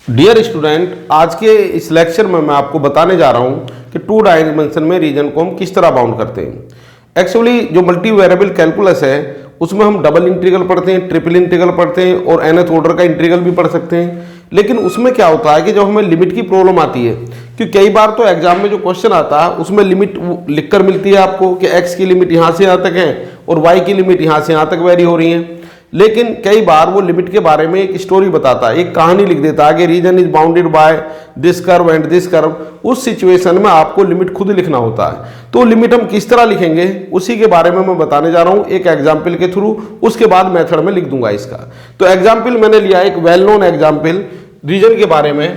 Dear student, आज के इस लेक्चर में मैं आपको बताने जा रहा हूं कि टू डायमेंशन में रीजन को हम किस तरह बाउंड करते हैं। एक्चुअली जो मल्टी वेरिएबल कैलकुलस है उसमें हम डबल इंटीग्रल पढ़ते हैं, ट्रिपल इंटीग्रल पढ़ते हैं और nth ऑर्डर का इंटीग्रल भी पढ़ सकते हैं। लेकिन उसमें क्या होता है कि जब हमें लिमिट की प्रॉब्लम आती है, कि कई बार तो एग्जाम में जो क्वेश्चन आता है उसमें लिमिट लिखकर मिलती है आपको कि x की लिमिट यहाँ से यहाँ तक है और y की लिमिट यहाँ से यहाँ तक वेरी हो रही है। लेकिन कई बार वो लिमिट के बारे में एक स्टोरी बताता है, एक कहानी लिख देता है कि reason is bounded by this curve and this curve. उस सिचुएशन में आपको लिमिट खुद लिखना होता है। तो लिमिट हम किस तरह लिखेंगे उसी के बारे में मैं बताने जा रहा हूं एक एग्जाम्पल के थ्रू। उसके बाद मेथड में लिख दूंगा इसका। तो एग्जाम्पल मैंने लिया एक वेल नोन एग्जाम्पल रीजन के बारे में।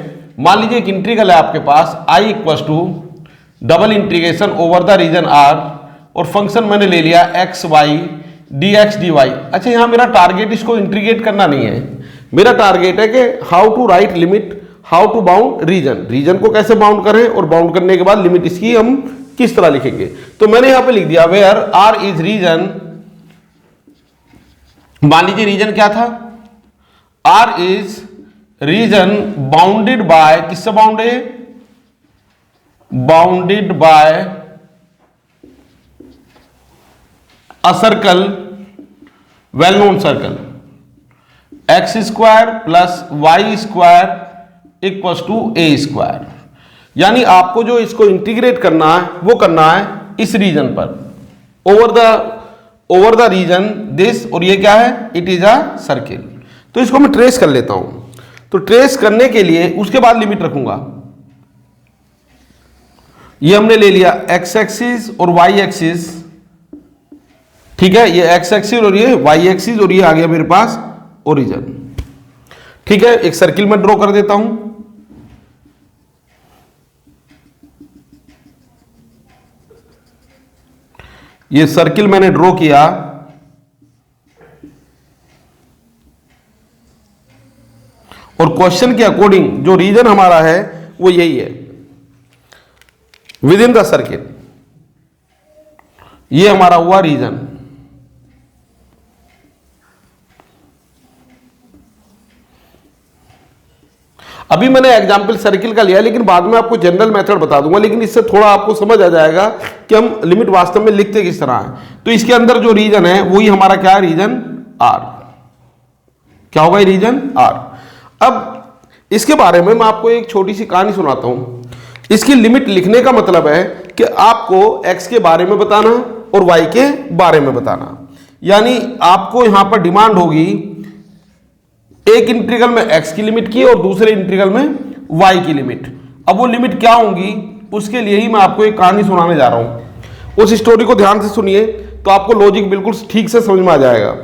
मान लीजिए एक इंटीग्रल है आपके पास I equal to double integration over the region R और फंक्शन मैंने ले लिया एक्स वाई dx dy। अच्छा, यहाँ मेरा टारगेट इसको इंटीग्रेट करना नहीं है, मेरा टारगेट है कि how to write limit, how to bound region, region को कैसे बाउंड करें और बाउंड करने के बाद लिमिट इसकी हम किस तरह लिखेंगे। तो मैंने यहाँ पे लिख दिया वेयर आर इज रीजन। मान लीजिए रीजन क्या था, R is region bounded by, किससे बाउंड है, bounded by a circle, well known circle, x square plus y square equal to a square. यानी आपको जो इसको इंटीग्रेट करना है वो करना है इस रीजन पर, ओवर द रीजन दिस, और ये क्या है, इट इज अ सर्किल। तो इसको मैं ट्रेस कर लेता हूं। तो ट्रेस करने के लिए उसके बाद लिमिट रखूंगा। ये हमने ले लिया एक्स एक्सिस और वाई एक्सिस, ठीक है, ये एक्स एक्सिस और ये वाई एक्सिस, और ये आ गया मेरे पास ओरिजिन। ठीक है, एक सर्किल में ड्रॉ कर देता हूं। ये सर्किल मैंने ड्रॉ किया और क्वेश्चन के अकॉर्डिंग जो रीजन हमारा है वो यही है विद इन द सर्किल। ये हमारा हुआ रीजन। अभी मैंने एग्जाम्पल सर्किल का लिया, लेकिन बाद में आपको जनरल मेथड बता दूंगा, लेकिन इससे थोड़ा आपको समझ आ जाएगा कि हम लिमिट वास्तव में लिखते किस तरह है। तो इसके अंदर जो रीजन है वही हमारा क्या है, रीजन आर। क्या होगा, रीजन आर। अब इसके बारे में मैं आपको एक छोटी सी कहानी सुनाता हूं। इसकी लिमिट लिखने का मतलब है कि आपको एक्स के बारे में बताना और वाई के बारे में बताना। यानी आपको यहां पर डिमांड होगी एक इंटीग्रल में x की लिमिट की और दूसरे इंटीग्रल में y की लिमिट। अब वो लिमिट क्या होंगी उसके लिए ही मैं आपको एक कहानी सुनाने जा रहा हूं। उस स्टोरी को ध्यान से सुनिए तो आपको लॉजिक बिल्कुल ठीक से समझ में आ जाएगा।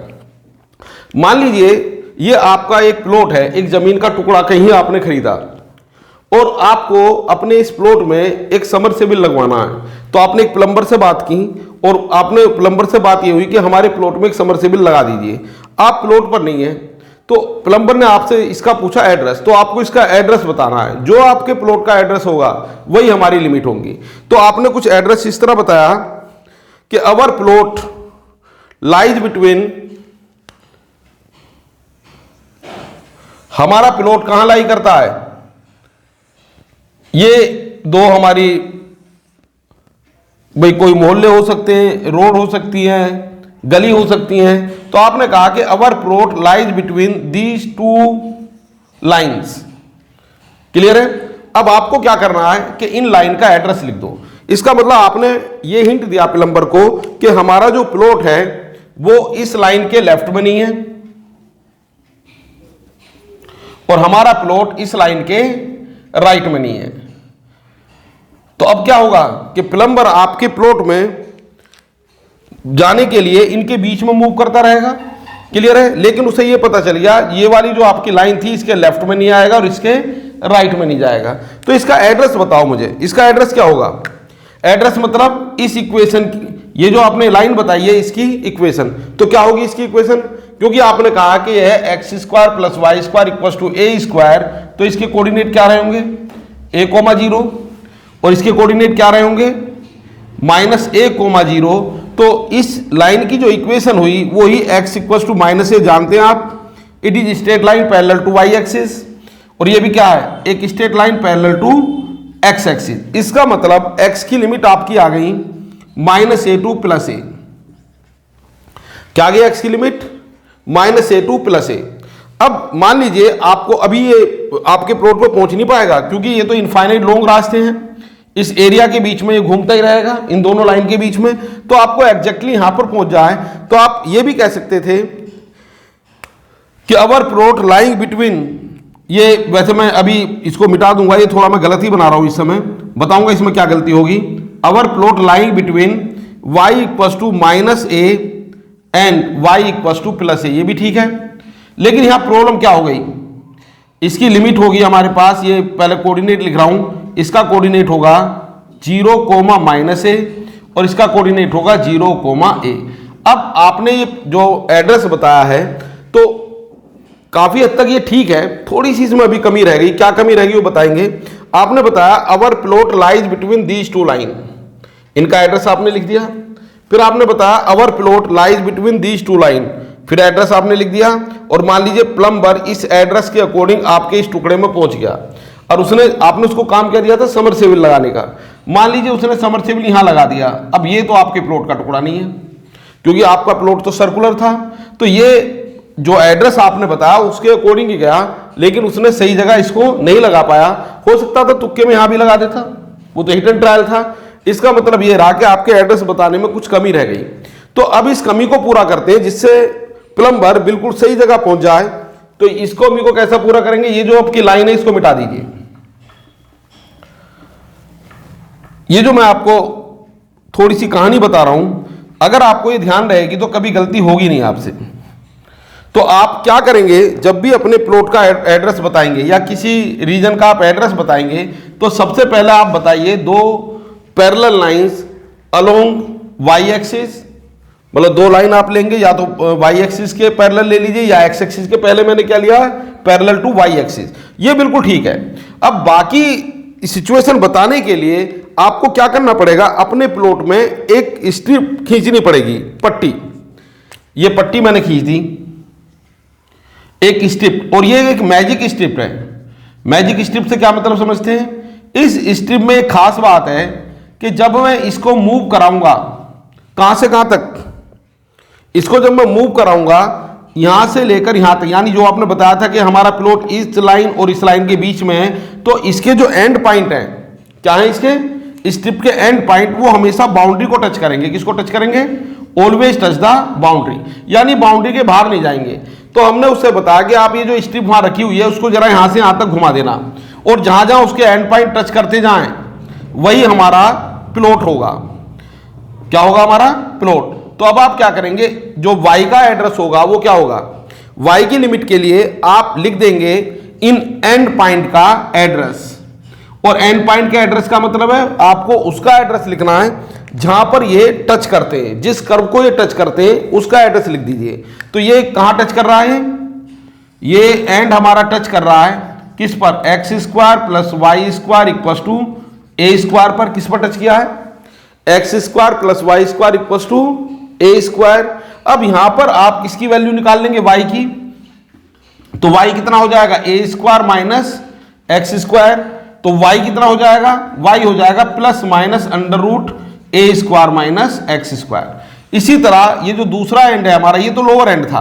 मान लीजिए ये आपका एक प्लॉट है, एक जमीन का टुकड़ा कहीं आपने खरीदा और आपको अपने इस प्लॉट में एक समरसेबिल लगवाना है। तो आपने एक प्लम्बर से बात की और आपने प्लम्बर से बात ये हुई कि हमारे प्लॉट में एक समरसेबिल लगा दीजिए। आप प्लॉट पर नहीं है तो प्लम्बर ने आपसे इसका पूछा एड्रेस, तो आपको इसका एड्रेस बताना है। जो आपके प्लॉट का एड्रेस होगा वही हमारी लिमिट होगी। तो आपने कुछ एड्रेस इस तरह बताया कि अवर प्लॉट लाइज बिटवीन, हमारा प्लॉट कहां लाई करता है, ये दो हमारी भाई कोई मोहल्ले हो सकते हैं, रोड हो सकती है, गली हो सकती हैं। तो आपने कहा कि our plot lies between these two lines. Clear है। अब आपको क्या करना है कि इन लाइन का एड्रेस लिख दो। इसका मतलब आपने ये हिंट दिया प्लम्बर को कि हमारा जो प्लॉट है वो इस लाइन के लेफ्ट में नहीं है और हमारा प्लॉट इस लाइन के राइट में नहीं है। तो अब क्या होगा कि प्लम्बर आपके प्लॉट में जाने के लिए इनके बीच में मूव करता रहेगा। क्लियर है। लेकिन उसे ये पता चल गया ये वाली जो आपकी लाइन थी इसके लेफ्ट में नहीं आएगा और इसके राइट में नहीं जाएगा। तो इसका एड्रेस बताओ मुझे, इसका एड्रेस क्या होगा। एड्रेस मतलब इस इक्वेशन की, ये जो आपने लाइन बताई है इसकी इक्वेशन। तो क्या होगी इसकी इक्वेशन, क्योंकि आपने कहा कि यह x square plus y square equal to a square. तो इसके कोऑर्डिनेट क्या रहे होंगे, a,0, और इसके कोऑर्डिनेट क्या रहे होंगे, -a,0। तो इस लाइन की जो इक्वेशन हुई वो ही x इक्वल टू -a जानते हैं आप, it is straight line parallel to y axis. और ये भी क्या है, एक straight line parallel to x axis. इसका मतलब एक्स की लिमिट आपकी आ गई -a टू +a। क्या आ गई एक्स की लिमिट? -a to +a। अब मान लीजिए आपको अभी ये आपके प्लॉट पर पहुंच नहीं पाएगा, क्योंकि ये तो इनफाइनाइट लॉन्ग रास्ते हैं, इस एरिया के बीच में ये घूमता ही रहेगा, इन दोनों लाइन के बीच में। तो आपको एग्जैक्टली यहां पर पहुंच जाए तो आप ये भी कह सकते थे कि अवर प्लॉट लाइंग बिटवीन, ये वैसे मैं अभी इसको मिटा दूंगा, ये थोड़ा मैं गलत ही बना रहा हूं इस समय, बताऊंगा इसमें क्या गलती होगी। Our plot lying between y = -a and y = +a, ये भी ठीक है। लेकिन यहां प्रॉब्लम क्या हो गई, इसकी लिमिट होगी हमारे पास, ये पहले कोऑर्डिनेट लिख रहा हूं, इसका कोऑर्डिनेट होगा 0, -a और इसका कोऑर्डिनेट होगा 0, a। अब आपने ये जो एड्रेस बताया है तो काफी हद तक ये ठीक है, थोड़ी सी इसमें अभी कमी रह गई। क्या कमी रहेगी वो बताएंगे। आपने बताया our plot lies between these two line, इनका एड्रेस आपने लिख दिया। फिर आपने बताया our plot lies between these two line, फिर एड्रेस आपने लिख दिया। और मान लीजिए प्लम्बर इस एड्रेस के अकॉर्डिंग आपके इस टुकड़े में पहुंच गया और आपने उसको काम क्या दिया था, समरसेबल लगाने का। मान लीजिए उसने समरसेबल यहां लगा दिया। अब ये तो आपके प्लॉट का टुकड़ा नहीं है, क्योंकि आपका प्लॉट तो सर्कुलर था। तो ये जो एड्रेस आपने बताया उसके अकॉर्डिंग ही गया, लेकिन उसने सही जगह इसको नहीं लगा पाया। हो सकता था तुक्के में यहां भी लगा देता, वो तो हिट एंड ट्रायल था। इसका मतलब ये रहा कि आपके एड्रेस बताने में कुछ कमी रह गई। तो अब इस कमी को पूरा करते हैं जिससे प्लम्बर बिल्कुल सही जगह पहुंच जाए। तो इसको कमी को कैसा पूरा करेंगे, ये जो आपकी लाइन है इसको मिटा दीजिए। ये जो मैं आपको थोड़ी सी कहानी बता रहा हूं, अगर आपको ये ध्यान रहेगी तो कभी गलती होगी नहीं आपसे। तो आप क्या करेंगे, जब भी अपने प्लॉट का एड्रेस बताएंगे या किसी रीजन का आप एड्रेस बताएंगे, तो सबसे पहले आप बताइए 2 parallel lines along y axis, मतलब 2 लाइन आप लेंगे, या तो वाई एक्सिस के पैरेलल ले लीजिए या एक्स एक्सिस के। पहले मैंने क्या लिया, पैरेलल टू वाई एक्सिस, ये बिल्कुल ठीक है। अब बाकी सिचुएशन बताने के लिए आपको क्या करना पड़ेगा, अपने प्लॉट में एक स्ट्रिप खींचनी पड़ेगी, पट्टी। ये पट्टी मैंने खींच दी, एक स्ट्रिप, और ये एक मैजिक स्ट्रिप है। मैजिक स्ट्रिप से क्या मतलब समझते हैं, इस स्ट्रिप में एक खास बात है कि जब मैं इसको मूव कराऊंगा, कहां से कहां तक, इसको जब मैं मूव कराऊंगा यहां से लेकर यहां तक, यानी जो आपने बताया था कि हमारा प्लॉट इस लाइन और इस लाइन के बीच में है, तो इसके जो एंड पॉइंट है, क्या है इसके स्ट्रिप के एंड पॉइंट, वो हमेशा बाउंड्री को टच करेंगे। किसको टच करेंगे, ऑलवेज टच द बाउंड्री, यानी बाउंड्री के बाहर नहीं जाएंगे। तो हमने उससे बताया कि आप ये जो स्ट्रिप वहां रखी हुई है उसको जरा यहां से यहां तक घुमा देना, और जहां जहां उसके एंड पॉइंट टच करते जाएं वही हमारा प्लॉट होगा। क्या होगा, हमारा प्लॉट। तो अब आप क्या करेंगे, जो y का एड्रेस होगा वो क्या होगा, y की लिमिट के लिए आप लिख देंगे इन एंड पॉइंट का एड्रेस। और एंड पॉइंट के एड्रेस का मतलब है आपको उसका एड्रेस लिखना है जहां पर ये टच करते हैं, जिस कर्व को ये टच करते हैं उसका एड्रेस लिख दीजिए। तो ये कहां टच कर रहा है, ये एंड हमारा टच कर रहा है किस पर, x² + y² = a² पर। किस पर टच किया है, x² + y² = a²। अब यहां पर आप किसकी वैल्यू निकाल लेंगे, y की। तो y कितना हो जाएगा, a² - x²। तो y कितना हो जाएगा, y हो जाएगा ± √a² - x²। इसी तरह ये जो दूसरा एंड है हमारा, ये तो लोअर एंड था,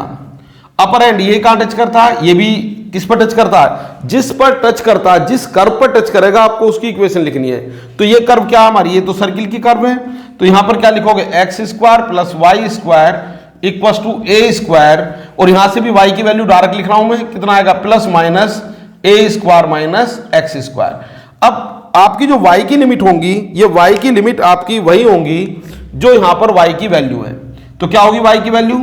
अपर एंड ये कहां टच करता है, ये भी किस पर टच करता है, जिस पर टच करता है, जिस कर्व पर टच करेगा आपको उसकी इक्वेशन लिखनी है। तो ये कर्व क्या हमारी, ये तो सर्किल की कर्व है, तो यहां पर क्या लिखोगे, x² + y² = a²। और यहां से भी y की वैल्यू डायरेक्ट लिख रहा हूं मैं, कितना आएगा, ± a² - x²। अब आपकी जो y की लिमिट होंगी, ये y की लिमिट आपकी वही होंगी जो यहां पर y की वैल्यू है। तो क्या होगी y की वैल्यू,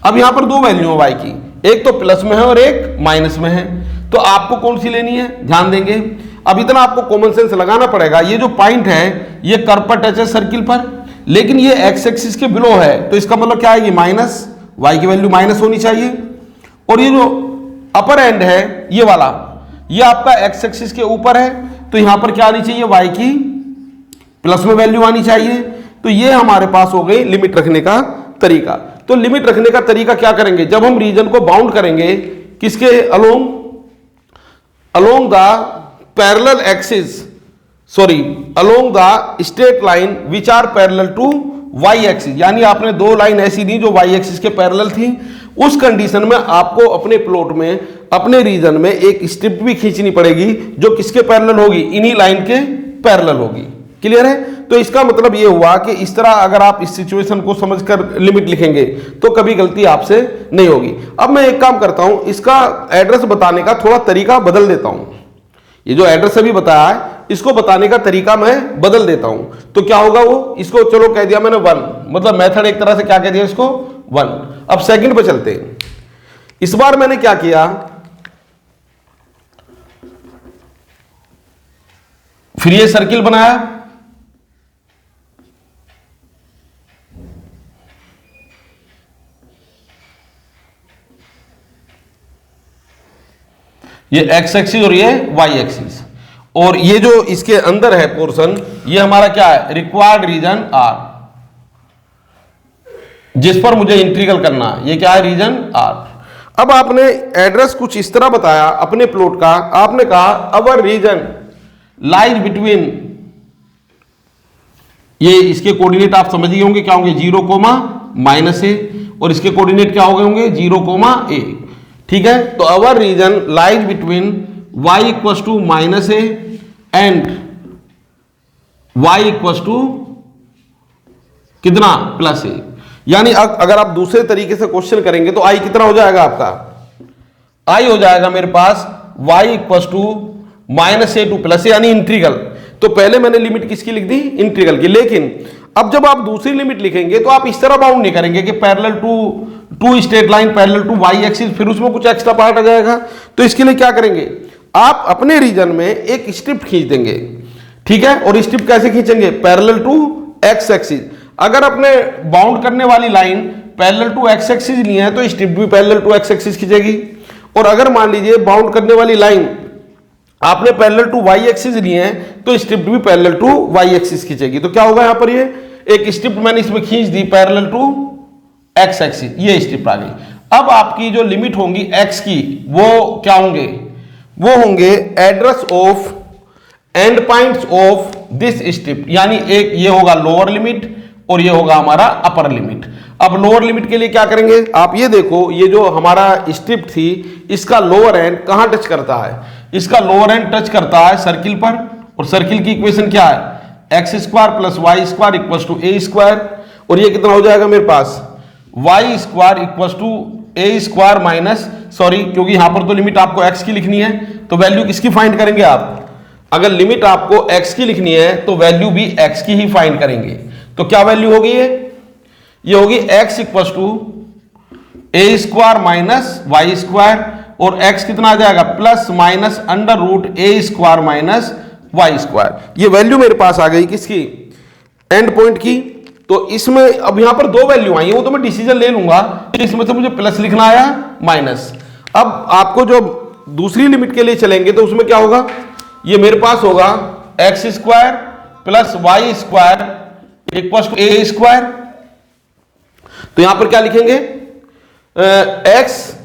अब यहां पर 2 वैल्यू है y की, एक तो प्लस में है और एक माइनस में है। तो आपको कौन सी लेनी है, ध्यान देंगे। अब इतना आपको कॉमन सेंस लगाना पड़ेगा, ये जो पॉइंट है ये कर्व पर टच है सर्किल पर, लेकिन ये एक्स एक्सिस के बिलो है, तो इसका मतलब क्या है, ये माइनस, y की वैल्यू माइनस होनी चाहिए। और ये जो अपर एंड है ये वाला, ये आपका एक्स एक्सिस के ऊपर है, तो यहां पर क्या आनी चाहिए, y की प्लस में वैल्यू आनी चाहिए। तो ये हमारे पास हो गई लिमिट रखने का तरीका। तो लिमिट रखने का तरीका क्या करेंगे, जब हम रीजन को बाउंड करेंगे किसके along, along the parallel axis, sorry, along the straight line which are parallel to y axis, यानी आपने दो लाइन ऐसी दी जो y axis के पैरेलल थी। उस कंडीशन में आपको अपने प्लॉट में, अपने रीजन में एक स्ट्रिप भी खींचनी पड़ेगी जो किसके पैरेलल होगी, इन्हीं लाइन के पैरेलल होगी। क्लियर है? तो इसका मतलब ये हुआ कि इस तरह अगर आप इस सिचुएशन को समझकर लिमिट लिखेंगे तो कभी गलती आपसे नहीं होगी। अब मैं एक काम करता हूं, इसका एड्रेस बताने का थोड़ा तरीका बदल देता हूं। ये जो एड्रेस अभी बताया है इसको बताने का तरीका मैं बदल देता हूं। तो क्या होगा वो, इसको चलो कह दिया मैंने 1, मतलब मेथड एक तरह से क्या कह दिया इसको 1। अब सेकंड पे चलते हैं। इस बार मैंने क्या किया, फिर ये सर्किल बनाया, ये एक्स एक्सिस और ये वाई एक्सिस, और ये जो इसके अंदर है पोर्शन, ये हमारा क्या है, रिक्वायर्ड रीजन आर, जिस पर मुझे इंटीग्रल करना है, ये क्या है, रीजन आर। अब आपने एड्रेस कुछ इस तरह बताया अपने प्लॉट का, आपने कहा अवर रीजन लाइज बिटवीन, ये इसके कोऑर्डिनेट आप समझ गए होंगे क्या होंगे, 0, -a, और इसके कोऑर्डिनेट क्या हो गए होंगे, 0, a। ठीक है, तो our region lies between y = -a and y = कितना, +a। यानी अगर आप दूसरे तरीके से क्वेश्चन करेंगे तो i कितना हो जाएगा आपका, i हो जाएगा मेरे पास y = -a to +a, यानी इंटीग्रल। तो पहले मैंने लिमिट किसकी लिख दी, इंटीग्रल की। लेकिन अब जब आप दूसरी लिमिट लिखेंगे तो आप इस तरह बाउंड नहीं करेंगे कि parallel to straight line parallel to y axis, फिर उसमें कुछ एक्स्ट्रा पार्ट आ जाएगा। तो इसके लिए क्या करेंगे, आप अपने रीजन में एक स्ट्रिप खींच देंगे। ठीक है, और स्ट्रिप कैसे खींचेंगे, पैरेलल टू एक्स एक्सिस। अगर अपने बाउंड करने वाली line parallel to x axis ली है तो स्ट्रिप भी पैरेलल टू एक्स एक्सिस खींचेगी। और अगर मान लीजिए बाउंड करने वाली लाइन आपने पैरेलल टू वाई एक्सिस लिए हैं तो स्ट्रिप भी पैरेलल टू वाई एक्सिस खींचेगी। तो क्या होगा, यहां पर ये एक स्ट्रिप मैंने इसमें खींच दी पैरेलल टू एक्स एक्सिस, ये स्ट्रिप आ गई। अब आपकी जो लिमिट होंगी एक्स की वो क्या होंगे, वो होंगे address of and points of this strip, यानी एक ये होगा लोअर लिमिट और ये होगा हमारा अपर लिमिट। अब लोअर लिमिट के लिए क्या करेंगे, आप ये देखो, ये जो हमारा स्ट्रिप थी इसका लोअर एंड कहां टच करता है, इसका लोअर एंड टच करता है सर्किल पर, और सर्किल की इक्वेशन क्या है, x² + y² = a², और ये कितना हो जाएगा मेरे पास, y² = a² माइनस, सॉरी क्योंकि यहां पर तो लिमिट आपको x की लिखनी है तो वैल्यू किसकी फाइंड करेंगे आप, अगर लिमिट आपको x की लिखनी है तो वैल्यू भी x की ही फाइंड करेंगे। तो क्या वैल्यू होगी, ये होगी x = a² - y², और x कितना आ जाएगा, ±√a² - y²। ये वैल्यू मेरे पास आ गई किसकी, एंड पॉइंट की। तो इसमें अब यहां पर दो वैल्यू आई है, वो तो मैं डिसीजन ले लूंगा, इसमें से मुझे प्लस लिखना आया माइनस। अब आपको जो दूसरी लिमिट के लिए चलेंगे तो उसमें क्या होगा, ये मेरे पास होगा x² + y² = a²। तो यहां पर क्या लिखेंगे,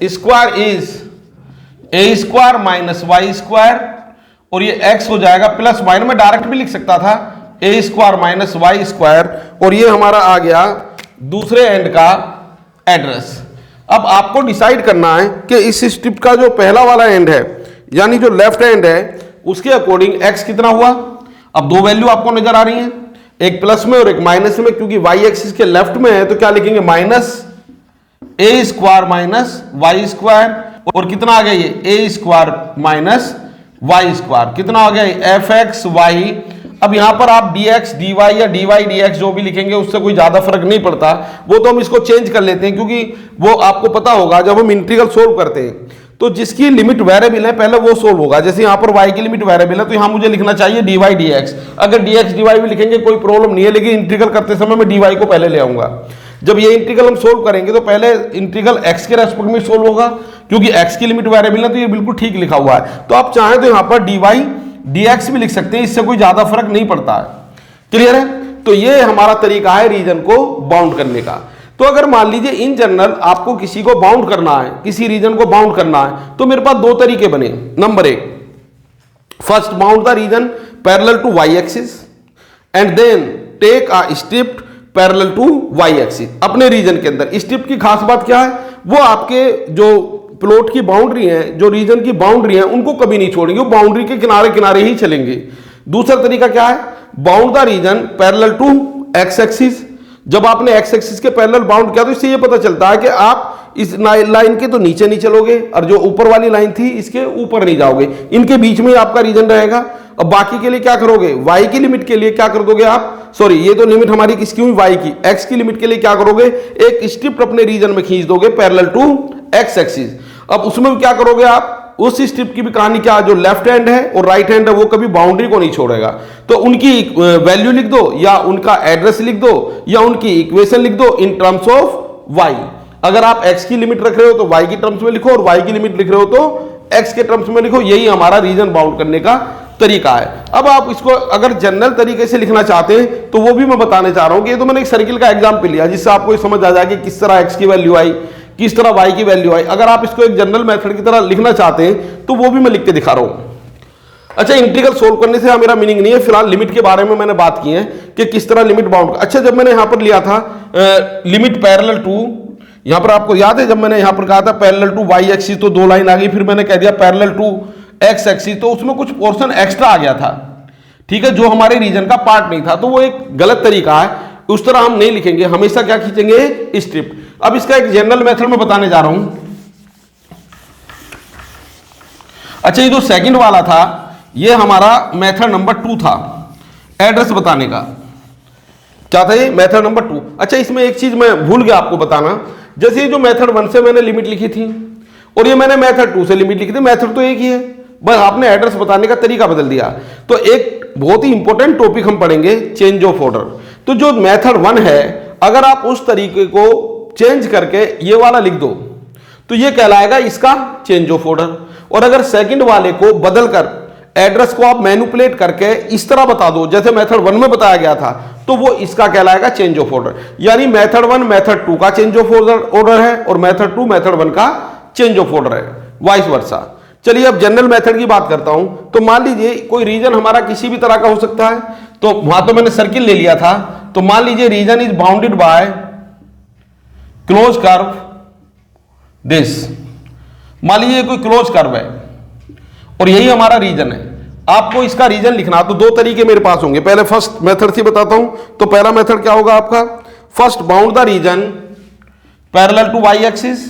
x² इज a² - y², और ये x हो जाएगा प्लस माइनस, में डायरेक्ट भी लिख सकता था a² - y², और ये हमारा आ गया दूसरे एंड का एड्रेस। अब आपको डिसाइड करना है कि इस स्ट्रिप का जो पहला वाला एंड है यानी जो लेफ्ट एंड है उसके अकॉर्डिंग x कितना हुआ। अब दो वैल्यू आपको नजर आ रही हैं, एक प्लस में और एक माइनस में, क्योंकि y एक्सिस के लेफ्ट में है तो क्या लिखेंगे, -a² - y², और कितना आ गया ये a² - y², कितना आ गया fxy। अब यहां पर आप dx dy या dy dx जो भी लिखेंगे उससे कोई ज्यादा फर्क नहीं पड़ता, वो तो हम इसको चेंज कर लेते हैं, क्योंकि वो आपको पता होगा जब हम इंटीग्रल सोल्व करते हैं तो जिसकी लिमिट वेरिएबल है पहले वो सोल्व होगा। जैसे यहां पर y की लिमिट वेरिएबल है तो यहां मुझे लिखना चाहिए dy dx, अगर dx dy भी लिखेंगे कोई प्रॉब्लम नहीं है, लेकिन इंटीग्रल करते समय मैं dy को पहले ले आऊंगा। जब ये इंटीग्रल हम सोल्व करेंगे तो पहले इंटीग्रल x के रेस्पेक्ट में सोल्व होगा, क्योंकि x की लिमिट वेरिएबल है तो ये बिल्कुल ठीक लिखा हुआ है। तो आप चाहें तो यहां पर dy dx भी लिख सकते हैं, इससे कोई ज्यादा फर्क नहीं पड़ता है। क्लियर है, तो ये हमारा तरीका है रीजन को बाउंड करने का। तो अगर मान लीजिए इन जनरल आपको किसी को बाउंड करना है, किसी रीजन को बाउंड करना है, तो मेरे पास दो तरीके बने। नंबर एक, first bound the region parallel to y axis and then take a strip parallel to y axis. अपने रीजन के अंदर स्ट्रिप की खास बात क्या है, वो आपके जो प्लॉट की बाउंड्री है, जो रीजन की बाउंड्री है, उनको कभी नहीं छोड़ेंगे, वो बाउंड्री के किनारे किनारे ही चलेंगे। दूसरा तरीका क्या है, bound the region parallel to x axis. जब आपने एक्स एक्सिस के पैरेलल बाउंड किया तो इससे ये पता चलता है कि आप इस लाइन के तो नीचे नहीं चलोगे और जो ऊपर वाली लाइन थी इसके ऊपर नहीं जाओगे, इनके बीच में ही आपका रीजन रहेगा। और बाकी के लिए क्या करोगे, वाई की लिमिट के लिए क्या कर दोगे आप, सॉरी ये तो लिमिट हमारी किसकी हुई, वाई की, एक्स की लिमिट के लिए क्या करोगे, एक स्ट्रिप अपने रीजन में खींच दोगे पैरेलल टू एक्स एक्सिस। अब उसमें भी क्या करोगे आप, उस स्ट्रिप की भी कहानी क्या, जो लेफ्ट हैंड है और राइट हैंड है वो कभी बाउंड्री को नहीं छोड़ेगा, तो उनकी वैल्यू लिख दो या उनका एड्रेस लिख दो या उनकी इक्वेशन लिख दो इन टर्म्स ऑफ वाई। अगर आप x की लिमिट रख रहे हो तो y की टर्म्स में लिखो और y की लिमिट लिख रहे हो तो x के टर्म्स में लिखो। यही हमारा रीजन बाउंड करने का तरीका है। अब आप इसको अगर जनरल तरीके से लिखना चाहते हैं तो वो भी मैं बताने चाह रहा हूं कि ये तो मैंने एक सर्किल का एग्जांपल लिया जिससे आपको ये समझ आ जाए कि किस तरह x की वैल्यू आई, किस तरह y की वैल्यू आई। अगर आप इसको एक जनरल मेथड की तरह लिखना चाहते हैं तो वो भी मैं लिख के दिखा रहा हूं। अच्छा, इंटीग्रल सोल्व करने से मेरा मीनिंग नहीं है, फिलहाल लिमिट के बारे में मैंने बात की है कि किस तरह लिमिट बाउंड। अच्छा, जब मैंने यहां पर लिया था लिमिट पैरेलल टू, यहां पर आपको याद है जब मैंने यहां पर कहा था पैरेलल टू वाई एक्सिस तो दो लाइन आ गई, फिर मैंने कह दिया पैरेलल टू एक्स एक्सिस तो उसमें कुछ पोर्शन एक्स्ट्रा आ गया था, ठीक है, जो हमारे रीजन का पार्ट नहीं था, तो वो एक गलत तरीका है, उस तरह हम नहीं लिखेंगे, हमेशा क्या खींचेंगे, स्ट्रिप। अब इसका एक जनरल मेथड में बताने जा रहा हूं। अच्छा, ये जो सेकंड वाला था ये हमारा मेथड नंबर 2 था, एड्रेस बताने का। क्या था ये, मेथड नंबर 2। अच्छा, इसमें एक चीज मैं भूल गया आपको बताना, जैसे ये जो मेथड 1 से मैंने लिमिट लिखी थी और ये मैंने मेथड 2 से लिमिट लिखी थी, मेथड तो एक ही है, बस आपने एड्रेस बताने का तरीका बदल दिया। तो एक बहुत ही इंपॉर्टेंट टॉपिक हम पढ़ेंगे, चेंज ऑफ ऑर्डर। तो जो मेथड 1 है, अगर आप उस तरीके को चेंज करके ये वाला लिख दो तो ये कहलाएगा इसका चेंज ऑफ ऑर्डर। और अगर सेकंड वाले को बदलकर एड्रेस को आप मैनिपुलेट करके इस तरह बता दो जैसे मेथड 1 में बताया गया था, तो वो इसका कहलाएगा चेंज ऑफ ऑर्डर। यानी मेथड 1 मेथड 2 का चेंज ऑफ ऑर्डर है और मेथड 2 मेथड 1 का चेंज ऑफ ऑर्डर है, वाइस वर्सा। चलिए अब जनरल मेथड की बात करता हूं। तो मान लीजिए कोई रीजन हमारा किसी भी तरह का हो सकता है, तो वहां तो मैंने सर्किल ले लिया था, तो मान लीजिए region is bounded by close curve this. मान लीजिए कोई क्लोज कर्व है और यही हमारा रीजन है, आपको इसका रीजन लिखना। तो दो तरीके मेरे पास होंगे, पहले फर्स्ट मेथड से बताता हूं। तो पहला मेथड क्या होगा आपका, first bound the region parallel to y axis,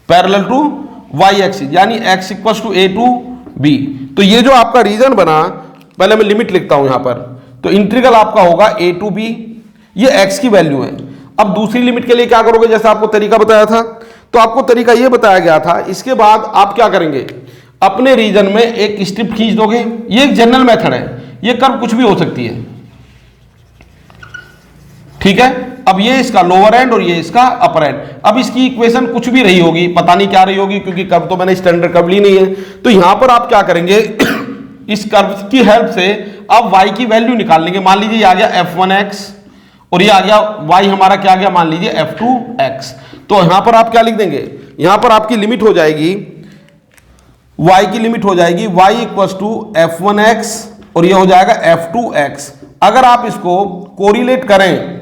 parallel to y axis, यानी x equal to a to b। तो ये जो आपका रीजन बना, पहले मैं लिमिट लिखता हूं यहां पर, तो इंटीग्रल आपका होगा a टू b, ये x की वैल्यू है। अब दूसरी लिमिट के लिए क्या करोगे, जैसे आपको तरीका बताया था, तो आपको तरीका ये बताया गया था, इसके बाद आप क्या करेंगे, अपने रीजन में एक स्ट्रिप खींच दोगे। ये एक जनरल मेथड है, ये कर्व कुछ भी हो सकती है, ठीक है। अब ये इसका लोअर एंड और ये इसका अपर एंड, अब इसकी इक्वेशन कुछ भी रही होगी, पता नहीं क्या रही होगी क्योंकि कर्व तो मैंने स्टैंडर्ड कर्व ली नहीं है। तो यहां पर आप क्या करेंगे इस कर्व की हेल्प से आप y की वैल्यू निकाल लेंगे। मान लीजिए ये आ गया f1x और ये आ गया y हमारा क्या आ गया, मान लीजिए f2x। तो यहां पर आप क्या लिख देंगे, यहां पर आपकी लिमिट हो जाएगी, y की लिमिट हो जाएगी y इक्वल टू f1x और ये हो जाएगा f2x। अगर आप इसको कोरिलेट करें,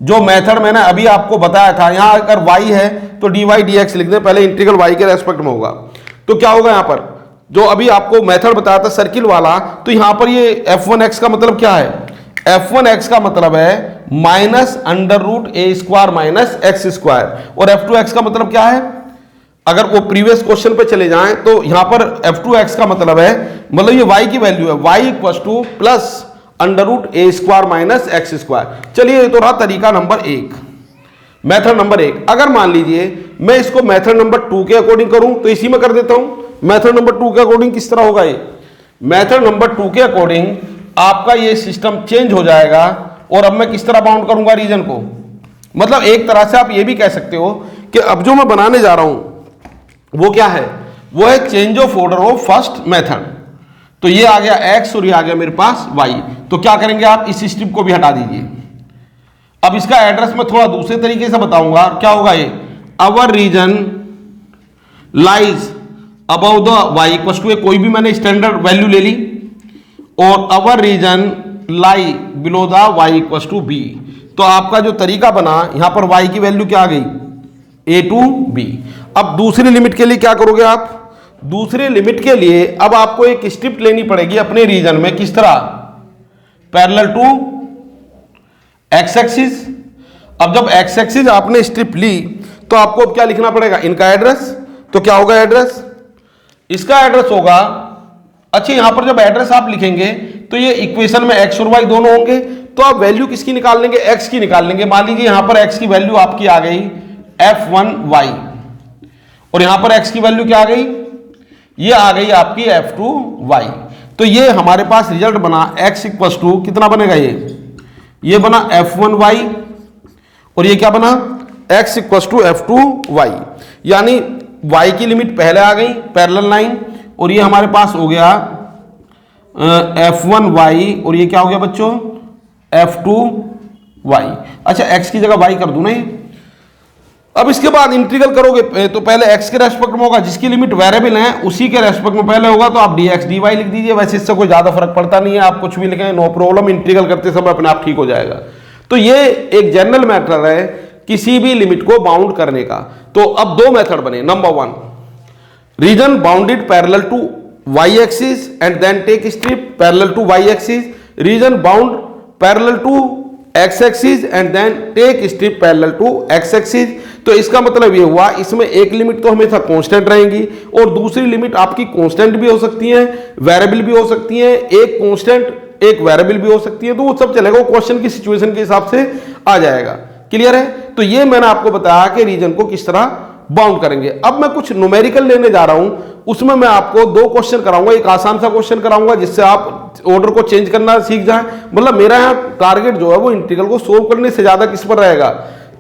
जो मेथड मैंने अभी आपको बताया था, यहां अगर y है तो dy dx लिख दें, पहले इंटीग्रल y के रेस्पेक्ट में होगा। तो क्या होगा यहां पर, जो अभी आपको मेथड बताया था सर्किल वाला, तो यहां पर ये f1x का मतलब क्या है, f1x का मतलब है minus under root a square minus x square, और f2x का मतलब क्या है, अगर वो प्रीवियस क्वेश्चन पे चले जाएं तो यहां पर f2x का मतलब है, मतलब ये y की वैल्यू है, y equal to plus under root a square minus x square. चलिए ये तो रहा तरीका नंबर 1, मेथड नंबर 1। अगर मान लीजिए मैं इसको मेथड नंबर 2 के अकॉर्डिंग करूं तो इसी में कर देता हूं। मेथड नंबर 2 के अकॉर्डिंग किस तरह होगा, ये मेथड नंबर 2 के अकॉर्डिंग आपका ये सिस्टम चेंज हो जाएगा। और अब मैं किस तरह बाउंड करूंगा रीजन को, मतलब एक तरह से आप ये भी कह सकते हो कि अब जो मैं बनाने जा रहा हूं वो क्या है, वो है change of order of first method. तो ये आ गया x और ये आ गया मेरे पास y। तो क्या करेंगे आप, इस स्ट्रिप को भी हटा दीजिए। अब इसका एड्रेस मैं थोड़ा दूसरे तरीके से बताऊंगा, क्या होगा ये, our region lies above the y equal to a, कोई भी मैंने स्टैंडर्ड वैल्यू ले ली, और our region lie below the y equal to b. तो आपका जो तरीका बना, यहां पर वाई की वैल्यू क्या आ गई, ए टू बी। अब दूसरी लिमिट के लिए क्या करोगे आप, दूसरी लिमिट के लिए अब आपको एक स्ट्रिप लेनी पड़ेगी अपने रीजन में, किस तरह, पैरेलल टू एक्स एक्सिस। अब जब एक्स एक्सिस आपने स्ट्रिप ली तो आपको अब क्या लिखना पड़ेगा, इनका एड्रेस। तो क्या होगा एड्रेस, इसका एड्रेस होगा, अच्छा यहां पर जब एड्रेस आप लिखेंगे तो ये इक्वेशन में एक्स और वाई दोनों होंगे, तो आप वैल्यू किसकी निकाल लेंगे, एक्स की निकाल लेंगे। मान लीजिए यहां पर एक्स की वैल्यू आपकी आ गई f1y, और यहां पर x की वैल्यू क्या आ गई, ये आ गई आपकी f2y। तो ये हमारे पास रिजल्ट बना x इक्वल टू कितना बनेगा, ये बना f1y, और ये क्या बना x इक्वल टू f2y। यानी y की लिमिट पहले आ गई पैरेलल लाइन, और ये हमारे पास हो गया f1y, और ये क्या हो गया बच्चों f2y। अच्छा x की जगह y कर दूं ना ये। अब इसके बाद इंटीग्रल करोगे तो पहले x के रेस्पेक्ट में होगा, जिसकी लिमिट वेरिएबल है उसी के रेस्पेक्ट में पहले होगा, तो आप dx dy लिख दीजिए। वैसे इससे कोई ज्यादा फर्क पड़ता नहीं है, आप कुछ भी लिखें नो प्रॉब्लम, इंटीग्रल करते समय अपने आप ठीक हो जाएगा। तो ये एक जनरल मैटर है किसी भी लिमिट को बाउंड करने का। तो अब दो मेथड बने, number one, region bounded parallel to y axis and then take strip parallel to y axis, region bound parallel to x axis and then take strip parallel to x axis. तो इसका मतलब ये हुआ, इसमें एक limit तो हमेशा constant रहेंगी और दूसरी लिमिट आपकी कांस्टेंट भी हो सकती है, वेरिएबल भी हो सकती है, एक कांस्टेंट एक वेरिएबल भी हो सकती है, तो वो सब चलेगा, वो क्वेश्चन की सिचुएशन के हिसाब से आ जाएगा। क्लियर है। तो ये मैंने आपको बताया कि रीजन को किस तरह बाउंड करेंगे। अब मैं कुछ न्यूमेरिकल लेने जा रहा हूं, उसमें मैं आपको दो क्वेश्चन कराऊंगा, एक आसान सा क्वेश्चन कराऊंगा जिससे आप ऑर्डर को चेंज करना सीख जाएं। मतलब मेरा यहाँ टारगेट जो है वो इंटीग्रल को सोल्व करने से ज्यादा किस पर रहेगा,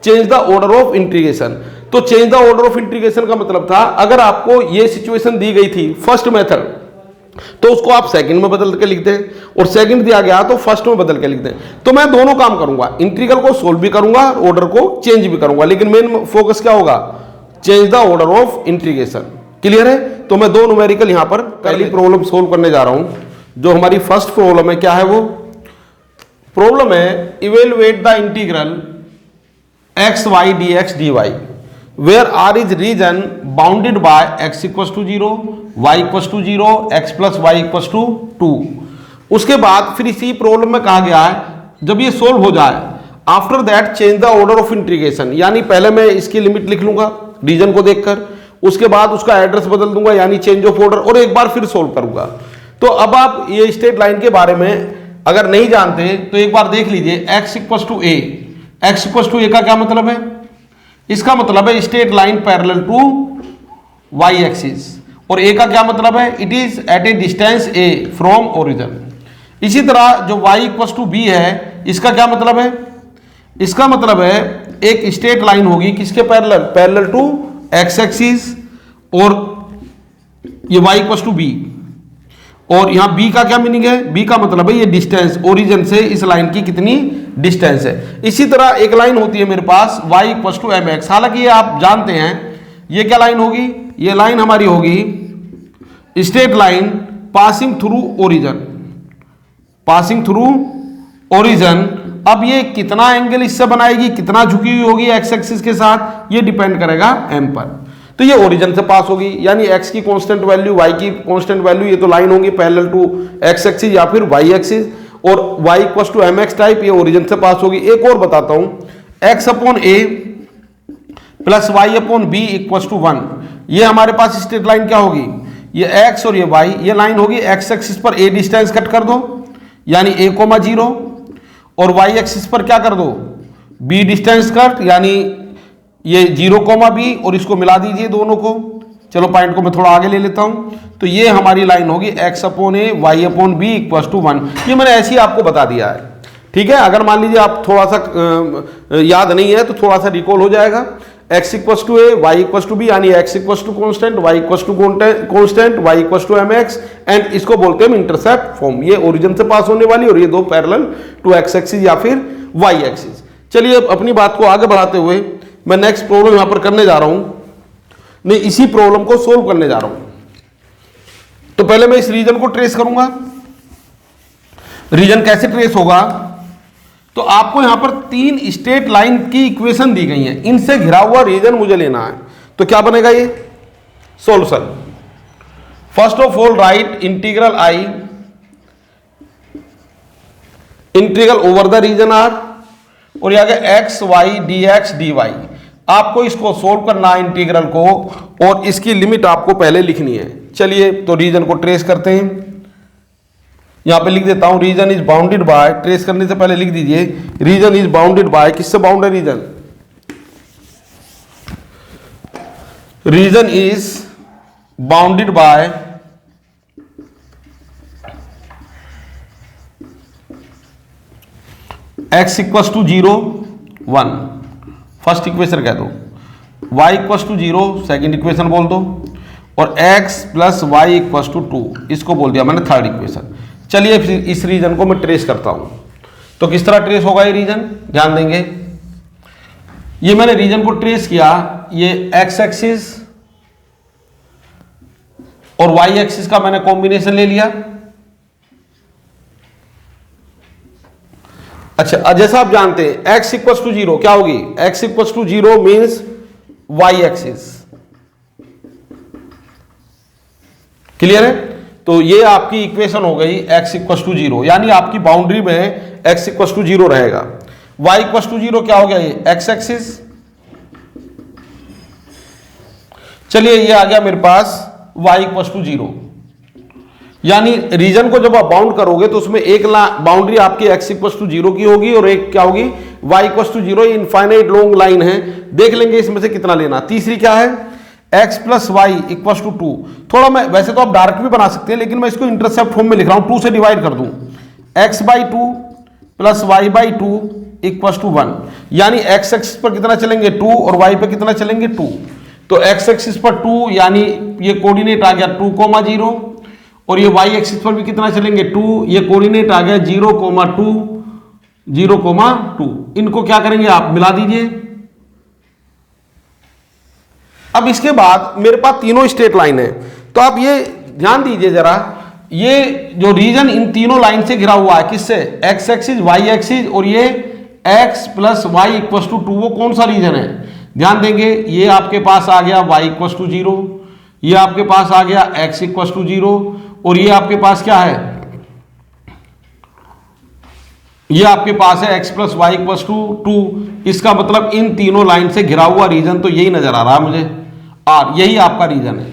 change the order of integration. तो change the order of integration का मतलब था, अगर आपको ये सिचुएशन दी गई थी फर्स्ट मेथड, तो उसको आप सेकंड में बदल के लिख दें, और सेकंड दिया गया तो फर्स्ट में बदल के लिख दें। तो मैं दोनों काम करूंगा, इंटीग्रल को सोल्व भी करूंगा, ऑर्डर को चेंज भी करूंगा, लेकिन मेन फोकस क्या होगा, change the order of integration. Clear है। तो मैं दो न्यूमेरिकल यहां पर पहली प्रॉब्लम सोल्व करने जा रहा हूं। जो हमारी फर्स्ट प्रॉब्लम है, क्या है वो प्रॉब्लम है, evaluate the integral x y d x d y where R is region bounded by x equal to 0, y equal to 0, x plus y equal to 2। उसके बाद फिर इसी प्रॉब्लम में कहा गया है, जब ये सोल्व हो जाए after that change the order of integration, यानी पहले मैं इसकी लिमिट लिख लूंगा रीजन को देखकर, उसके बाद उसका एड्रेस बदल दूंगा यानी चेंज ऑफ ऑर्डर, और एक बार फिर सोल्व करूंगा। तो अब आप ये स्ट्रेट लाइन के बारे में अगर नहीं जानते तो एक बार देख लीजिए, x equal to a, x equal to a का क्या मतलब है, इसका मतलब है straight line parallel to y axis, और ए का क्या मतलब है, it is at a distance a from origin. इसी तरह जो y इक्वल टू बी है, इसका क्या मतलब है, इसका मतलब है एक स्ट्रेट लाइन होगी किसके parallel, parallel to x axis, और ये y इक्वल टू बी, और यहां b का क्या मीनिंग है, b का मतलब है ये डिस्टेंस ओरिजिन से इस लाइन की कितनी डिस्टेंस है। इसी तरह एक लाइन होती है मेरे पास y equal to m x, हालांकि ये आप जानते हैं ये क्या लाइन होगी, ये लाइन हमारी होगी straight line passing through origin, passing through origin. अब ये कितना एंगल इससे बनाएगी, कितना झुकी हुई होगी एक्स एक्सिस के साथ, ये डिपेंड करेगा m पर। तो ये ओरिजिन से पास होगी, यानी x की कांस्टेंट वैल्यू, y की कांस्टेंट वैल्यू, ये तो लाइन होंगी पैरेलल टू x एक्सिस या फिर y एक्सिस, और y equal to m x type, ये ओरिजिन से पास होगी। एक और बताता हूं, x upon a plus y upon b equal to 1, ये हमारे पास स्ट्रेट लाइन क्या होगी, ये x और ये y, ये लाइन होगी x एक्सिस पर a डिस्टेंस कट कर दो यानी a, 0, और y एक्सिस पर क्या कर दो, b डिस्टेंस कट यानी ये 0, b, और इसको मिला दीजिए दोनों को। चलो पॉइंट को मैं थोड़ा आगे ले लेता हूं, तो ये हमारी लाइन होगी x upon a, y upon b equal to 1। ये मैंने ऐसे ही आपको बता दिया है, ठीक है। अगर मान लीजिए आप थोड़ा सा याद नहीं है तो थोड़ा सा रिकॉल हो जाएगा। x equal to a, y equal to b, यानी x equal to constant, y equal to constant, y equal to m x, and इसको बोलते हैं इंटरसेप्ट फॉर्म। ये ओरिजिन से पास होने वाली और ये दो पैरेलल टू x एक्सिस या फिर y एक्सिस। चलिए अब अपनी बात को आगे बढ़ाते हुए मैं नेक्स्ट प्रॉब्लम यहां पर करने जा रहा हूं, नहीं इसी प्रॉब्लम को सोल्व करने जा रहा हूं। तो पहले मैं इस रीजन को ट्रेस करूंगा। रीजन कैसे ट्रेस होगा? तो आपको यहां पर 3 स्ट्रेट लाइन की इक्वेशन दी गई है, इनसे घिरा हुआ रीजन मुझे लेना है। तो क्या बनेगा ये solution? First of all write integral I integral over the region R, और यह गया x y d x d y. आपको इसको सोल्व करना है इंटीग्रल को, और इसकी लिमिट आपको पहले लिखनी है। चलिए तो रीजन को ट्रेस करते हैं। यहां पे लिख देता हूं region is bounded by, trace करने से पहले लिख दीजिए रीजन इज बाउंडेड बाय, किससे बाउंड है region? Region is bounded by x equal to 0 1, first equation कह दो, y equal to 0 second equation बोल दो, और x plus y equal to 2 इसको बोल दिया मैंने थर्ड इक्वेशन। चलिए इस रीजन को मैं ट्रेस करता हूं। तो किस तरह ट्रेस होगा ये रीजन, ध्यान देंगे। ये मैंने रीजन को ट्रेस किया, ये x एक्सिस और y एक्सिस का मैंने कॉम्बिनेशन ले लिया। अच्छा, जैसा आप जानते हैं x इक्वल टू 0 क्या होगी? x equal to 0 means y axis. Clear है? तो ये आपकी इक्वेशन हो गई x इक्वल टू 0, यानी आपकी बाउंड्री में x इक्वल टू 0 रहेगा। y इक्वल टू 0 क्या हो गया? ये x एक्सिस। चलिए ये आ गया मेरे पास y इक्वल टू 0, यानी रीजन को जब आप बाउंड करोगे तो उसमें एक बाउंड्री आपकी x इक्वल टू 0 की होगी और एक क्या होगी? y equal to 0। Infinite long line है, देख लेंगे इसमें से कितना लेना। तीसरी क्या है? x plus y equal to 2। थोड़ा मैं वैसे तो आप डायरेक्ट भी बना सकते हैं, लेकिन मैं इसको इंटरसेप्ट फॉर्म में लिख रहा हूं, 2 से डिवाइड कर दूं। x by 2 plus y by 2 equal to 1, यानी x एक्सिस पर कितना चलेंगे 2 और y पर कितना चलेंगे 2। तो x एक्सिस पर 2 यानी ये कोऑर्डिनेट आ गया 2,0, और ये y एक्सिस पर भी कितना चलेंगे 2, ये कोऑर्डिनेट आ गया 0,2 0,2। इनको क्या करेंगे आप मिला दीजिए। अब इसके बाद मेरे पास तीनों स्ट्रेट लाइन है, तो आप ये ध्यान दीजिए जरा, ये जो रीजन इन तीनों लाइन से घिरा हुआ है, किससे? x एक्सिस y एक्सिस, और ये x plus y equal to 2, वो कौन सा रीजन है? ध्यान देंगे, ये आपके पास आ गया y इक्वल टू 0, ये आपके पास आ गया x इक्वल टू 0, और ये आपके पास क्या है? ये आपके पास है x plus y equal to 2। इसका मतलब इन तीनों लाइन से घिरा हुआ रीजन तो यही नजर आ रहा है मुझे, और यही आपका रीजन है।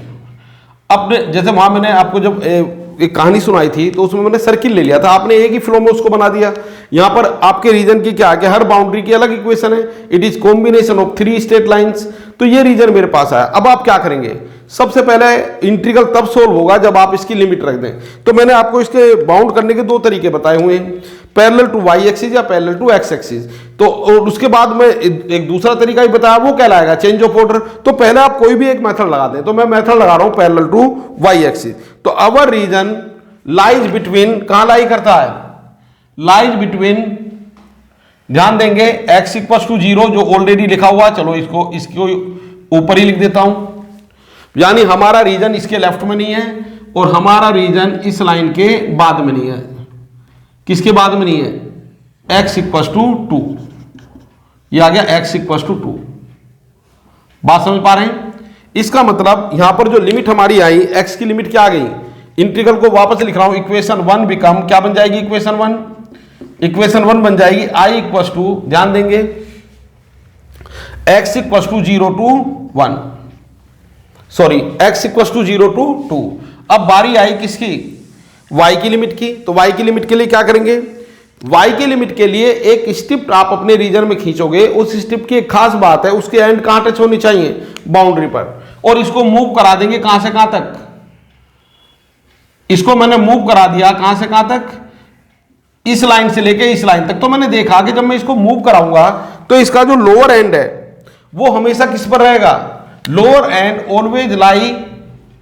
अब जैसे वहां मैंने आपको जब एक कहानी सुनाई थी तो उसमें मैंने सर्किल ले लिया था, आपने एक ही फ्लो में उसको बना दिया। यहां पर आपके रीजन की क्या है कि हर बाउंड्री की अलग इक्वेशन है, it is combination of 3 straight lines. तो ये रीजन मेरे पास आया। अब आप क्या करेंगे? सबसे पहले इंटीग्रल तब सोल्व होगा जब आप इसकी लिमिट रख दें। तो मैंने आपको इसके बाउंड करने के 2 तरीके बताए हुए हैं, पैरेलल टू y एक्सिस या पैरेलल टू x एक्सिस। तो उसके बाद में एक दूसरा तरीका भी बताया, वो कहलाएगा चेंज ऑफ ऑर्डर। तो पहले आप कोई भी एक मेथड लगा दें, तो मैं मेथड लगा रहा हूं पैरेलल टू y एक्सिस। तो अवर रीजन लाइज बिटवीन, कहां लाई करता है? लाइज बिटवीन, ध्यान देंगे x इक्वल टू 0 जो ऑलरेडी लिखा हुआ, चलो इसको ऊपर ही लिख देता हूं, यानी हमारा रीजन इसके लेफ्ट में नहीं है और हमारा रीजन इस लाइन के बाद में नहीं है। किसके बाद में नहीं है? x इक्वल टू 2, ये आ गया x इक्वल टू 2। बात समझ पा रहे हैं? इसका मतलब यहां पर जो लिमिट हमारी आई, x की लिमिट क्या आ गई? इंटीग्रल को वापस लिख रहा हूं, इक्वेशन 1 बिकम, क्या बन जाएगी इक्वेशन 1? इक्वेशन 1 बन जाएगी i इक्वल टू, ध्यान देंगे, x equal to 0 to 1, sorry x equal to 0 to 2। अब बारी आई किसकी? y की लिमिट की। तो y की लिमिट के लिए क्या करेंगे? y की लिमिट के लिए एक स्ट्रिप आप अपने रीजन में खींचोगे, उस स्ट्रिप की एक खास बात है, उसके एंड कहां टच होनी चाहिए? बाउंड्री पर, और इसको मूव करा देंगे कहां से कहां तक? इसको मैंने मूव करा दिया कहां से कहां तक? इस लाइन से लेके इस लाइन तक। तो मैंने देखा कि जब मैं इसको मूव कराऊंगा तो इसका जो लोअर एंड है वो हमेशा किस पर रहेगा? Lower end always lie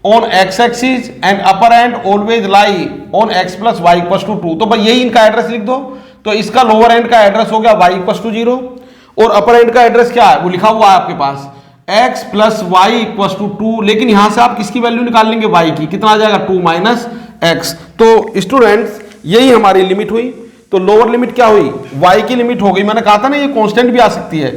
on x axis and upper end always lie on x plus y equal to 2। तो भाई यही इनका एड्रेस लिख दो। तो इसका लोअर एंड का एड्रेस हो गया y इक्वल टू 0 और अपर एंड का एड्रेस क्या है? वो लिखा हुआ है आपके पास, x plus y equal to 2, लेकिन यहां से आप किसकी वैल्यू निकाल लेंगे, y की, कितना आ जाएगा 2 माइनस एक्स। तो स्टूडेंट्स यही हमारी लिमिट हुई। तो लोअर लिमिट क्या हुई, y की लिमिट हो गई, मैंने कहा था ना ये कांस्टेंट भी आ सकती है,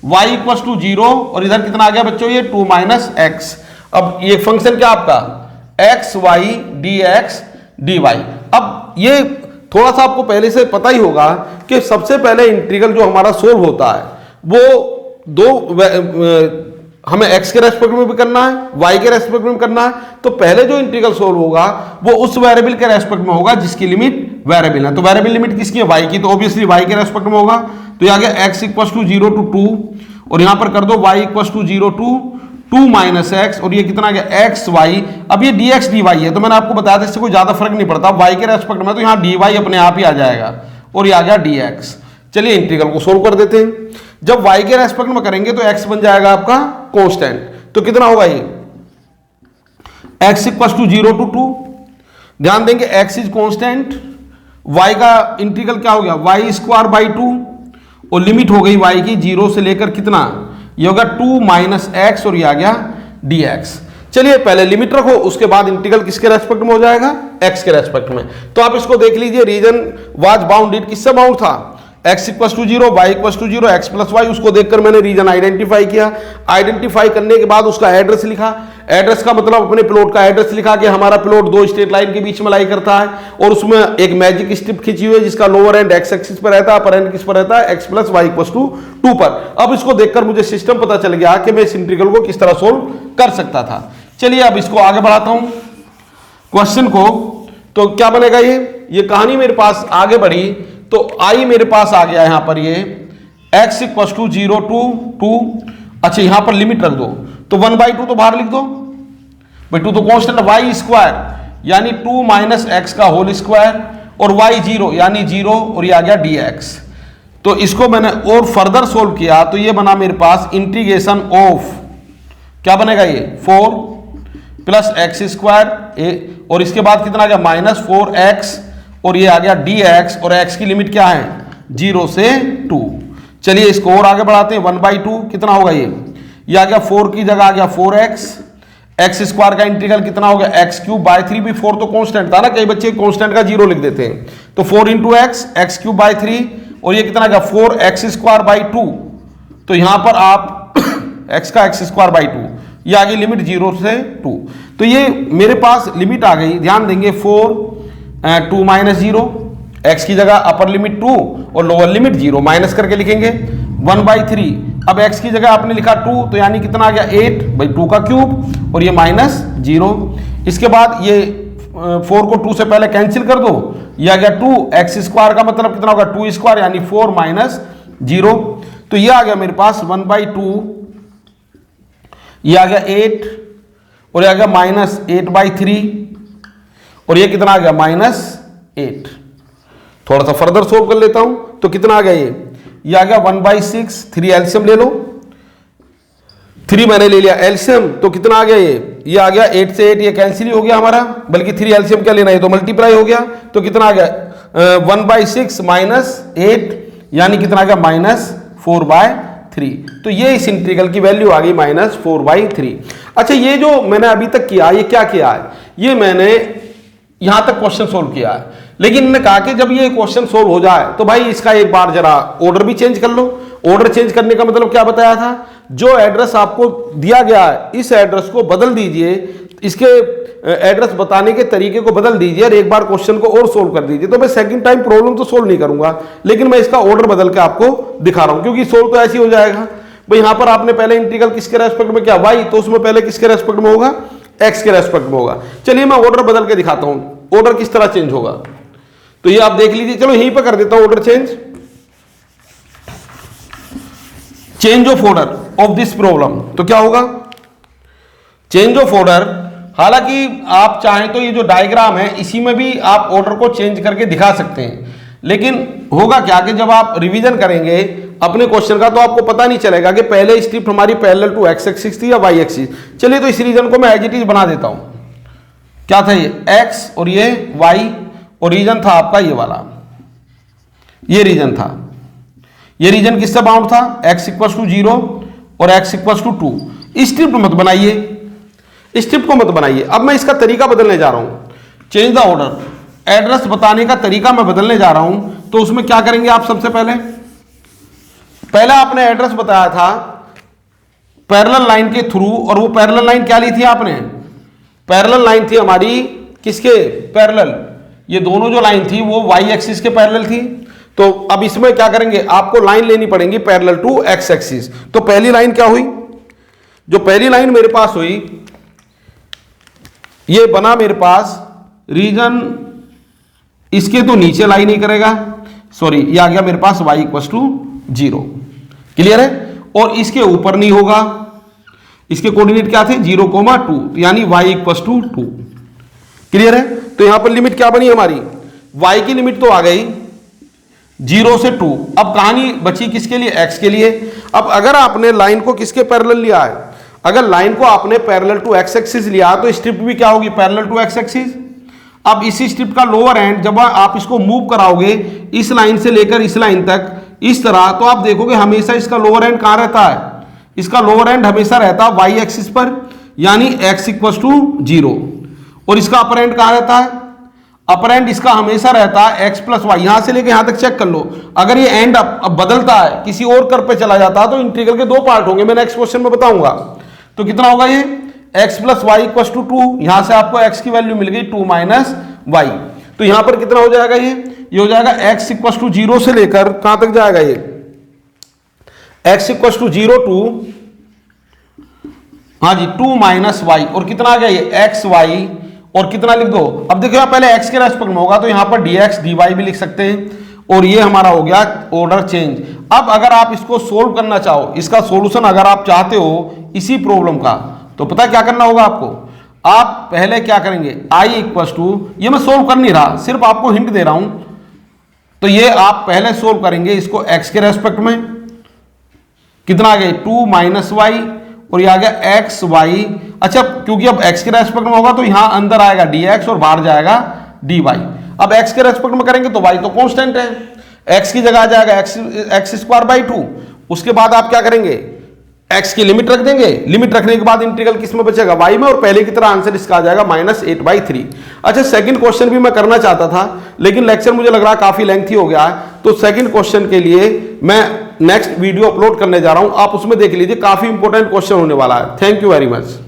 y इक्वल टू 0 और इधर कितना आ गया बच्चों ये 2 माइनस एक्स। अब ये फंक्शन क्या आपका x y d x d y. अब ये थोड़ा सा आपको पहले से पता ही होगा कि सबसे पहले इंटीग्रल जो हमारा सोल्व होता है वो दो हमें x के रेस्पेक्ट में भी करना है, y के रेस्पेक्ट में भी करना है। तो पहले जो इंटीग्रल सोल्व होगा वो उस वेरिएबल के रेस्पेक्ट में होगा जिसकी लिमिट वेरिएबल है। तो वेरिएबल लिमिट किसकी है, y की, तो ऑब्वियसली y के रेस्पेक्ट में होगा। तो ये आ गया x इक्वल टू 0 टू 2 और यहां पर कर दो y equal to 0 to 2 minus x और ये कितना आ गया एक्स वाई। अब ये डी एक्स डी वाई है तो मैंने आपको बताया था इससे कोई ज्यादा फर्क नहीं पड़ता, y के रेस्पेक्ट में तो यहाँ डी वाई अपने आप ही आ जाएगा और ये आ गया डी एक्स। चलिए इंटीग्रल को सोल्व कर देते हैं। जब y के रेस्पेक्ट में करेंगे तो x बन जाएगा आपका कांस्टेंट, तो कितना होगा ये x इक्वल टू 0 टू 2, ध्यान देंगे x इज कांस्टेंट, y का इंटीग्रल क्या हो गया y स्क्वायर बाई 2 और लिमिट हो गई y की 0 से लेकर कितना, ये होगा 2 माइनस एक्स और ये आ गया dx। चलिए पहले लिमिट रखो, उसके बाद इंटीग्रल किसके रेस्पेक्ट में हो जाएगा, x के रेस्पेक्ट में। तो आप इसको देख लीजिए, रीजन वाज बाउंडेड, किससे बाउंड था, x equal to 0 y equal to 0 x plus y. उसको देखकर मैंने रीजन आइडेंटिफाई किया, आइडेंटिफाई करने के बाद उसका एड्रेस लिखा। एड्रेस का मतलब अपने प्लॉट का एड्रेस लिखा कि हमारा प्लॉट दो स्ट्रेट लाइन के बीच में लाई करता है और उसमें एक मैजिक स्ट्रिप खींची हुई है जिसका लोअर एंड x एक्सिस पर रहता है, अपर एंड किस पर रहता है, x plus y equal to 2 पर। अब इसको देखकर मुझे सिस्टम पता चल गया कि मैं इस इंटीग्रल को किस तरह सोल्व कर सकता था। चलिए अब इसको आगे बढ़ाता हूं क्वेश्चन को। तो क्या बनेगा, ये कहानी मेरे पास आगे बढ़ी तो आई मेरे पास आ गया यहां पर ये x इक्वल टू 0 टू 2। अच्छा यहां पर लिमिट रख दो तो 1/2 तो बाहर लिख दो भाई, 2 तो कांस्टेंट, y स्क्वायर यानी 2 माइनस एक्स का होल स्क्वायर और y 0 यानी 0 और ये आ गया dx। तो इसको मैंने और फर्दर सोल्व किया तो ये बना मेरे पास इंटीग्रेशन ऑफ, क्या बनेगा ये 4 प्लस एक्स स्क्वायर और इसके बाद कितना आ गया माइनस 4x और ये आ गया dx और x की लिमिट क्या है 0 से 2। चलिए इसको और आगे बढ़ाते हैं, 1/2 कितना होगा ये आ गया 4 की जगह आ गया 4x, x स्क्वायर का इंटीग्रल कितना हो गया x क्यूब बाई 3, भी 4 तो कांस्टेंट था ना, कई बच्चे कांस्टेंट का 0 लिख देते हैं, तो 4 इंटू एक्स क्यूब बाई 3 और ये कितना आ गया 4x स्क्वायर बाई 2। तो यहां पर आप x का x स्क्वायर बाई 2, ये आ गई लिमिट 0 से 2। तो ये मेरे पास लिमिट आ गई, ध्यान देंगे 2 माइनस 0, x की जगह अपर लिमिट 2 और लोअर लिमिट 0, माइनस करके लिखेंगे 1/3। अब x की जगह आपने लिखा 2 तो यानी कितना आ गया 8 भाई 2 का क्यूब और ये माइनस 0। इसके बाद ये 4 को 2 से पहले कैंसिल कर दो, ये आ गया 2, एक्स स्क्वायर का मतलब कितना होगा 2 स्क्वायर यानी 4 माइनस 0। तो ये आ गया मेरे पास 1/2, ये आ गया 8 और ये आ गया माइनस 8/3 और ये कितना आ गया -8। थोड़ा सा फर्दर सोल्व कर लेता हूं तो कितना आ गया ये आ गया 1/6, 3 एलसीएम ले लो, 3 मैंने ले लिया एलसीएम तो कितना आ गया ये आ गया 8 से 8 ये कैंसिल ही हो गया हमारा, बल्कि 3 एलसीएम क्या लेना है तो मल्टीप्लाई हो गया, तो कितना आ गया 1/6 -8 यानी कितना आ गया -4/3। तो ये इस इंटीग्रल की वैल्यू आ गई -4/3। अच्छा ये जो मैंने अभी तक किया ये क्या किया है, ये मैंने यहां तक क्वेश्चन सोल्व किया है, लेकिन इन्होंने कहा कि जब ये क्वेश्चन सोल्व हो जाए तो भाई इसका एक बार जरा ऑर्डर भी चेंज कर लो। ऑर्डर चेंज करने का मतलब क्या बताया था, जो एड्रेस आपको दिया गया है इस एड्रेस को बदल दीजिए, इसके एड्रेस बताने के तरीके को बदल दीजिए और एक बार क्वेश्चन को और सोल्व कर दीजिए। तो मैं सेकंड टाइम प्रॉब्लम तो सोल्व नहीं करूंगा, लेकिन मैं इसका ऑर्डर बदल के आपको दिखा रहा हूं, क्योंकि सोल्व तो ऐसे ही हो जाएगा भाई। यहां पर आपने पहले इंटीग्रल किसके रेस्पेक्ट में किया y, तो उसमें पहले किसके रेस्पेक्ट में होगा x के रेस्पेक्ट में होगा। चलिए मैं ऑर्डर बदल के दिखाता हूं ऑर्डर किस तरह चेंज होगा, तो ये आप देख लीजिए। चलो यहीं पर कर देता हूं order change of order of this problem. तो क्या होगा चेंज ऑफ ऑर्डर, हालांकि आप चाहें तो ये जो डायग्राम है इसी में भी आप ऑर्डर को चेंज करके दिखा सकते हैं, लेकिन होगा क्या कि जब आप रिवीजन करेंगे अपने क्वेश्चन का तो आपको पता नहीं चलेगा कि पहले स्ट्रिप हमारी पैरेलल टू x एक्सिस थी या y एक्सिस। चलिए तो इस रीजन को मैं एज इट इज बना देता हूं, क्या था ये x और ये y और रीजन था आपका ये वाला, ये रीजन था। ये रीजन किससे बाउंड था x इक्वल टू 0 और x इक्वल टू 2। स्ट्रिप मत बनाइए, स्ट्रिप को मत बनाइए। अब मैं इसका तरीका बदलने जा रहा हूं, चेंज द ऑर्डर, एड्रेस बताने का तरीका मैं बदलने जा रहा हूं। तो उसमें क्या करेंगे आप, सबसे पहले आपने एड्रेस बताया था पैरेलल लाइन के थ्रू, और वो पैरेलल लाइन क्या ली थी आपने, पैरेलल लाइन थी हमारी किसके पैरेलल, ये दोनों जो लाइन थी वो वाई एक्सिस के पैरेलल थी। तो अब इसमें क्या करेंगे, आपको लाइन लेनी पड़ेगी पैरेलल टू एक्स एक्सिस। तो पहली लाइन क्या हुई, जो पहली लाइन मेरे पास हुई, ये बना मेरे पास रीजन, इसके तो नीचे लाइन नहीं करेगा, सॉरी ये आ गया मेरे पास y इक्वल टू 0, क्लियर है, और इसके ऊपर नहीं होगा, इसके कोऑर्डिनेट क्या थे 0,2, यानी y इक्वल टू 2, क्लियर है। तो यहां पर लिमिट क्या बनी हमारी, y की लिमिट तो आ गई 0 से 2। अब कहानी बची किसके लिए, x के लिए। अब अगर आपने लाइन को किसके पैरेलल लिया है, अगर लाइन को आपने पैरेलल टू एक्स एक्सिस लिया तो स्ट्रिप भी क्या होगी, पैरेलल टू एक्स एक्सिस। अब इसी स्ट्रिप का लोअर एंड जब आप इसको मूव कराओगे इस लाइन से लेकर इस लाइन तक इस तरह, तो आप देखोगे हमेशा इसका लोअर एंड कहां रहता है, इसका लोअर एंड हमेशा रहता है वाई एक्सिस पर, यानी x इक्वल टू 0, और इसका अपर एंड कहां रहता है, अपर एंड इसका हमेशा रहता है x प्लस वाई। यहां से लेकर यहां तक चेक कर लो, अगर ये एंड अब बदलता है किसी और कर्व पे चला जाता है तो इंटीग्रल के दो पार्ट होंगे, मैं नेक्स्ट क्वेश्चन में बताऊंगा। तो कितना होगा ये x plus y equal to 2, यहां से आपको x की वैल्यू मिल गई 2 माइनस वाई। तो यहां पर कितना हो जाएगा, ये हो जाएगा x इक्वल टू 0 से लेकर कहां तक जाएगा, ये x इक्वल टू 0 टू, हाँ जी 2 माइनस वाई, और कितना आ गया ये एक्स वाई, और कितना लिख दो, अब देखो पहले x के रेस्पेक्ट में होगा तो यहां पर dx dy भी लिख सकते हैं, और ये हमारा हो गया ऑर्डर चेंज। अब अगर आप इसको सोल्व करना चाहो, इसका सॉल्यूशन अगर आप चाहते हो इसी प्रॉब्लम का, तो पता क्या करना होगा आपको, आप पहले क्या करेंगे, i इक्वल टू, ये मैं सोल्व कर नहीं रहा, सिर्फ आपको हिंट दे रहा हूं, तो ये आप पहले सोल्व करेंगे इसको x के रेस्पेक्ट में, कितना आ गया 2 माइनस वाई, और ये आ गया एक्स वाई। अच्छा क्योंकि अब x के रेस्पेक्ट में होगा तो यहां अंदर आएगा dx और बाहर जाएगा dy। अब x के रेस्पेक्ट में करेंगे तो y तो कांस्टेंट है, x की जगह आ जाएगा एक्स स्क्वायर बाई 2। उसके बाद आप क्या करेंगे, x की लिमिट रख देंगे, लिमिट रखने के बाद इंटीग्रल किस में बचेगा, y में, और पहले की तरह आंसर इसका आ जाएगा -8/3। अच्छा सेकंड क्वेश्चन भी मैं करना चाहता था लेकिन लेक्चर मुझे लग रहा है काफी लेंथी हो गया है, तो सेकंड क्वेश्चन के लिए मैं नेक्स्ट वीडियो अपलोड करने जा रहा हूं, आप उसमें देख लीजिए, काफी इंपॉर्टेंट क्वेश्चन होने वाला है। Thank you very much.